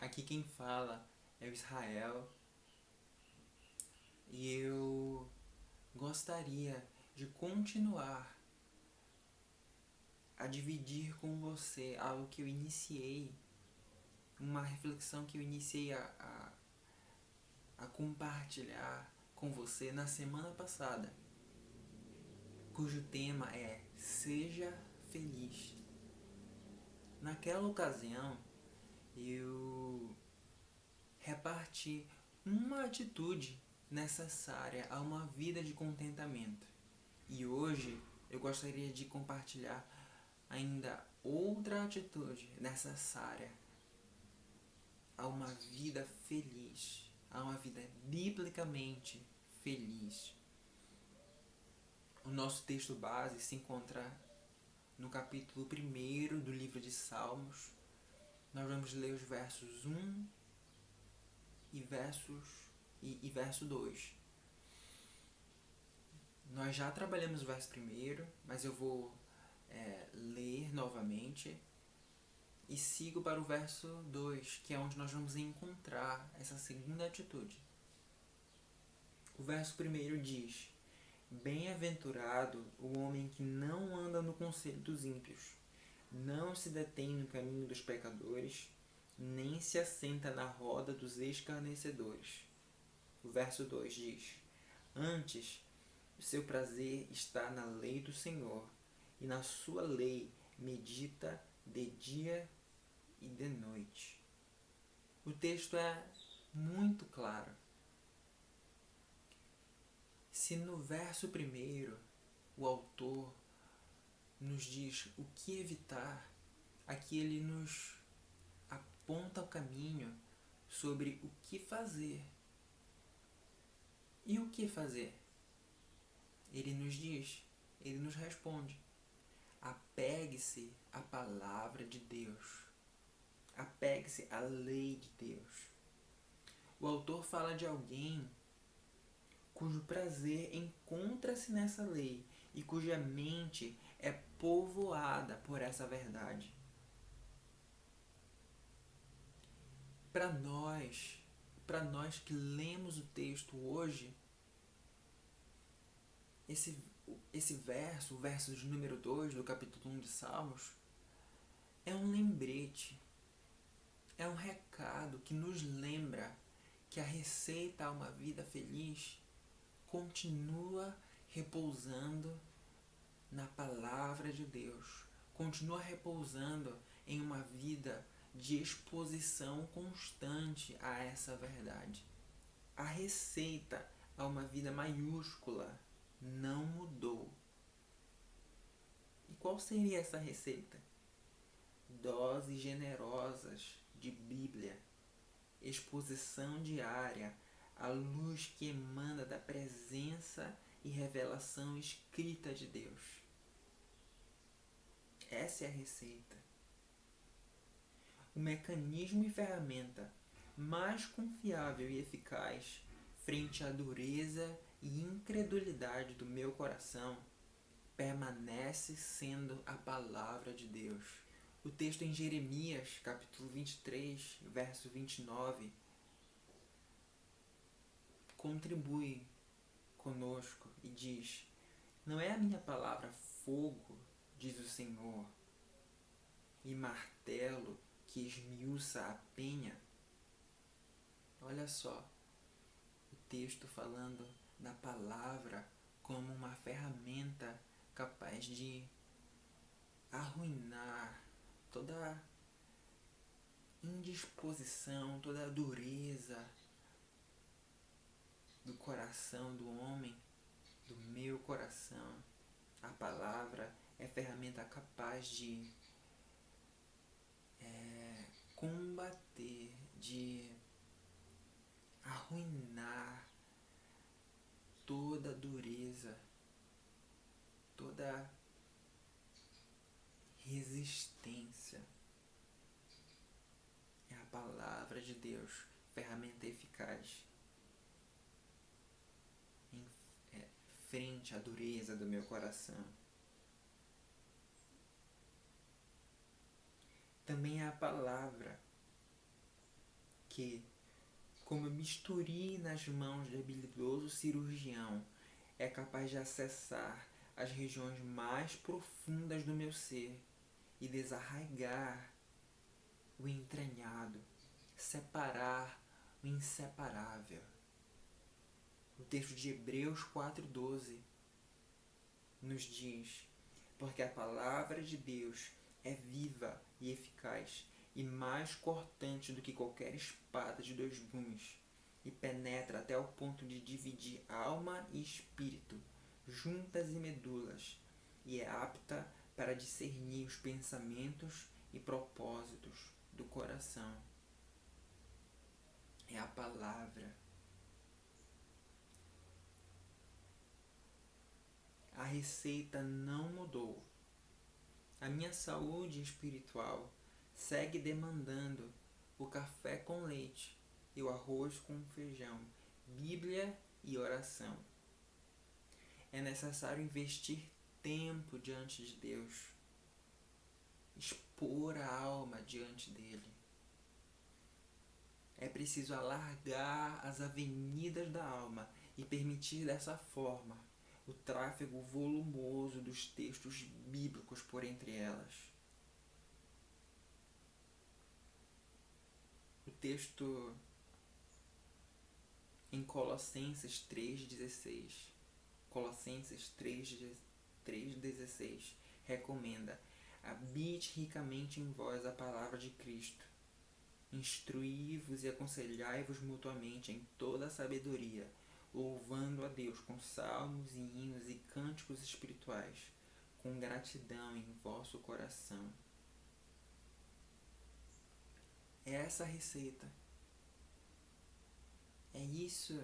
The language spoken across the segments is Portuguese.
Aqui quem fala é o Israel e eu gostaria de continuar a dividir com você algo que eu iniciei, uma reflexão que eu iniciei a compartilhar com você na semana passada, cujo tema é Seja Feliz. Naquela ocasião, eu reparti uma atitude necessária a uma vida de contentamento. E hoje eu gostaria de compartilhar ainda outra atitude necessária a uma vida feliz, a uma vida biblicamente feliz. O nosso texto base se encontra no capítulo 1 do livro de Salmos. Nós vamos ler os versos 1 e verso 2. Nós já trabalhamos o verso 1, mas eu vou ler novamente e sigo para o verso 2, que é onde nós vamos encontrar essa segunda atitude. O verso 1 diz: Bem-aventurado o homem que não anda no conselho dos ímpios, não se detém no caminho dos pecadores, nem se assenta na roda dos escarnecedores. O verso 2 diz: Antes, o seu prazer está na lei do Senhor, e na sua lei medita de dia e de noite. O texto é muito claro. Se no verso 1 o autor nos diz o que evitar, aqui ele nos aponta o caminho sobre o que fazer. E o que fazer? Ele nos diz, ele nos responde: apegue-se à palavra de Deus. Apegue-se à lei de Deus. O autor fala de alguém cujo prazer encontra-se nessa lei e cuja mente é povoada por essa verdade. Para nós que lemos o texto hoje, esse verso, o verso de número 2 do capítulo 1 de Salmos, é um lembrete, é um recado que nos lembra que a receita a uma vida feliz continua repousando na palavra de Deus, continua repousando em uma vida de exposição constante a essa verdade. A receita a uma vida maiúscula não mudou. E qual seria essa receita? Doses generosas de Bíblia, exposição diária, a luz que emana da presença e revelação escrita de Deus. Essa é a receita. O mecanismo e ferramenta mais confiável e eficaz frente à dureza e incredulidade do meu coração permanece sendo a palavra de Deus. O texto em Jeremias, capítulo 23, verso 29, contribui conosco e diz: Não é a minha palavra fogo, diz o Senhor, e martelo que esmiuça a penha? Olha só, o texto falando da palavra como uma ferramenta capaz de arruinar toda a indisposição, toda a dureza do coração do homem, do meu coração. A palavra é ferramenta capaz de combater, de arruinar toda dureza, toda resistência. É a palavra de Deus, ferramenta eficaz em frente à dureza do meu coração. Também é a palavra que, como bisturi nas mãos de habilidoso cirurgião, é capaz de acessar as regiões mais profundas do meu ser e desarraigar o entranhado, separar o inseparável. O texto de Hebreus 4:12 nos diz: porque a palavra de Deus é viva e eficaz e mais cortante do que qualquer espada de dois gumes, e penetra até o ponto de dividir alma e espírito, juntas e medulas, e é apta para discernir os pensamentos e propósitos do coração. É a palavra. A receita não mudou. A minha saúde espiritual segue demandando o café com leite e o arroz com feijão, Bíblia e oração. É necessário investir tempo diante de Deus, expor a alma diante dele. É preciso alargar as avenidas da alma e permitir dessa forma o tráfego volumoso dos textos bíblicos por entre elas. O texto em Colossenses 3,16 recomenda: habite ricamente em vós a palavra de Cristo, instruí-vos e aconselhai-vos mutuamente em toda a sabedoria, louvando a Deus com salmos e hinos e cânticos espirituais, com gratidão em vosso coração. É essa a receita. É isso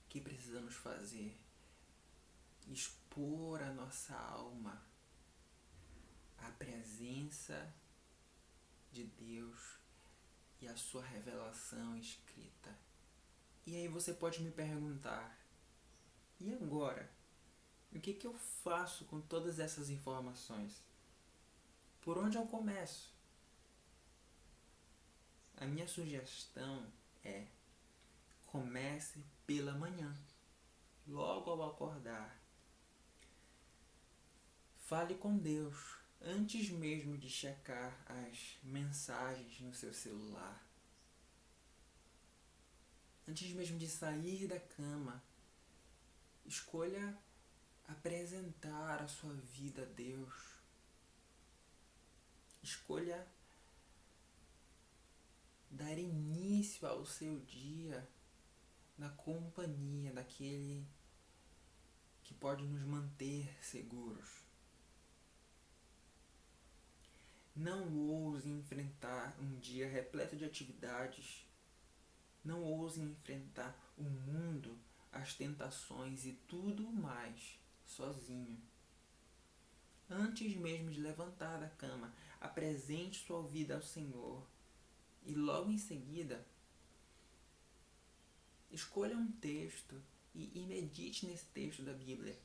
que precisamos fazer. Expor a nossa alma à presença de Deus e a sua revelação escrita. E aí você pode me perguntar: e agora? O que eu faço com todas essas informações? Por onde eu começo? A minha sugestão é: comece pela manhã, logo ao acordar. Fale com Deus antes mesmo de checar as mensagens no seu celular. Antes mesmo de sair da cama, escolha apresentar a sua vida a Deus. Escolha dar início ao seu dia na companhia daquele que pode nos manter seguros. Não ouse enfrentar um dia repleto de atividades. Não ouse enfrentar o mundo, as tentações e tudo mais sozinho. Antes mesmo de levantar da cama, apresente sua vida ao Senhor. E logo em seguida, escolha um texto e medite nesse texto da Bíblia.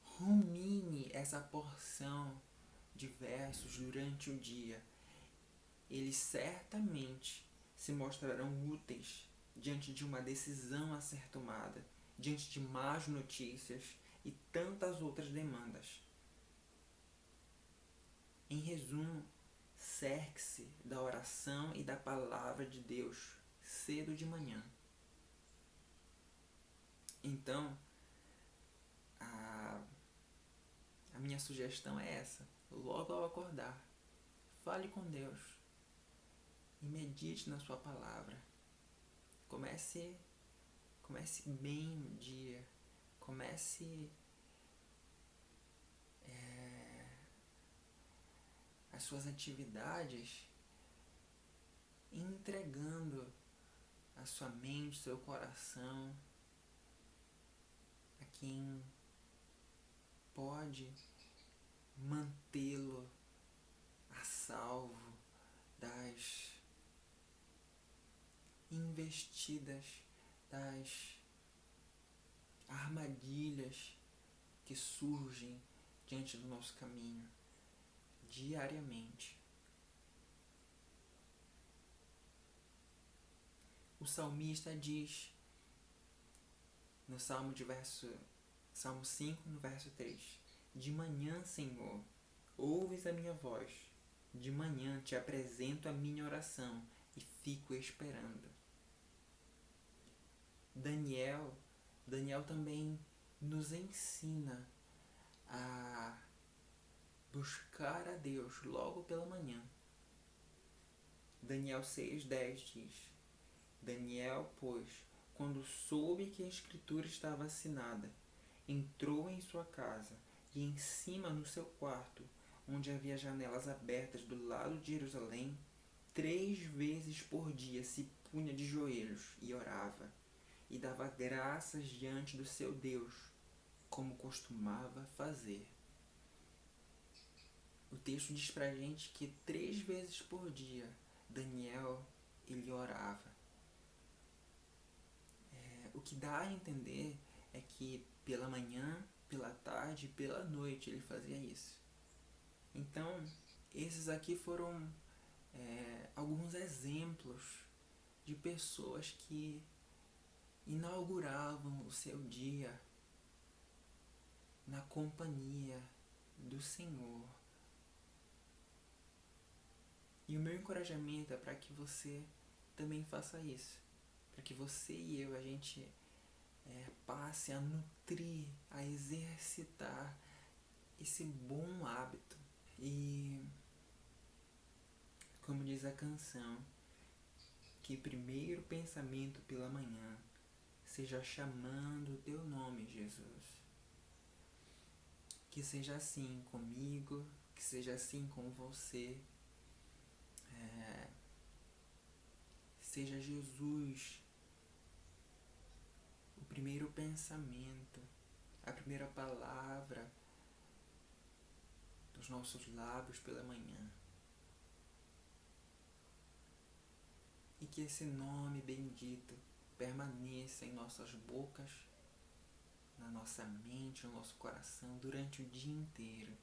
Rumine essa porção de versos durante o dia. Eles certamente se mostrarão úteis diante de uma decisão a ser tomada, diante de más notícias e tantas outras demandas. Em resumo, cerque-se da oração e da palavra de Deus cedo de manhã. Então, a minha sugestão é essa: logo ao acordar, fale com Deus e medite na sua palavra. Comece bem o dia. Comece as suas atividades entregando a sua mente, seu coração a quem pode mantê-lo a salvo das investidas, das armadilhas que surgem diante do nosso caminho diariamente. o salmista diz no Salmo 5, no verso 3: De manhã, Senhor, ouves a minha voz. De manhã te apresento a minha oração e fico esperando. Daniel também nos ensina a buscar a Deus logo pela manhã. Daniel 6,10 diz: Daniel, pois, quando soube que a escritura estava assinada, entrou em sua casa e em cima no seu quarto, onde havia janelas abertas do lado de Jerusalém, 3 vezes por dia se punha de joelhos e orava, e dava graças diante do seu Deus, como costumava fazer. O texto diz pra gente que 3 vezes por dia Daniel ele orava. O que dá a entender é que pela manhã, pela tarde e pela noite ele fazia isso. Então, esses aqui foram alguns exemplos de pessoas que inauguravam o seu dia na companhia do Senhor. E o meu encorajamento é para que você também faça isso. Para que você e eu, a gente passe a nutrir, a exercitar esse bom hábito. E, como diz a canção, que primeiro pensamento pela manhã seja chamando o teu nome, Jesus. Que seja assim comigo, que seja assim com você. Seja Jesus o primeiro pensamento, a primeira palavra dos nossos lábios pela manhã. E que esse nome bendito permaneça em nossas bocas, na nossa mente, no nosso coração, durante o dia inteiro.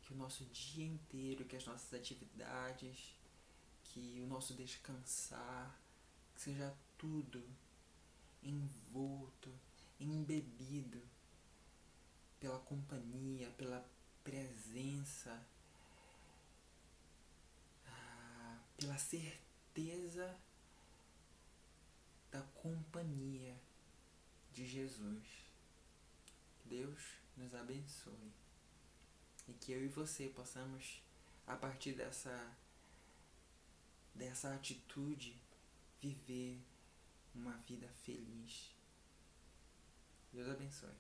Que o nosso dia inteiro, que as nossas atividades, que o nosso descansar, que seja tudo envolto, embebido pela companhia, pela presença, pela certeza da companhia de Jesus. Que Deus nos abençoe e que eu e você possamos, a partir dessa atitude, viver uma vida feliz. Deus abençoe.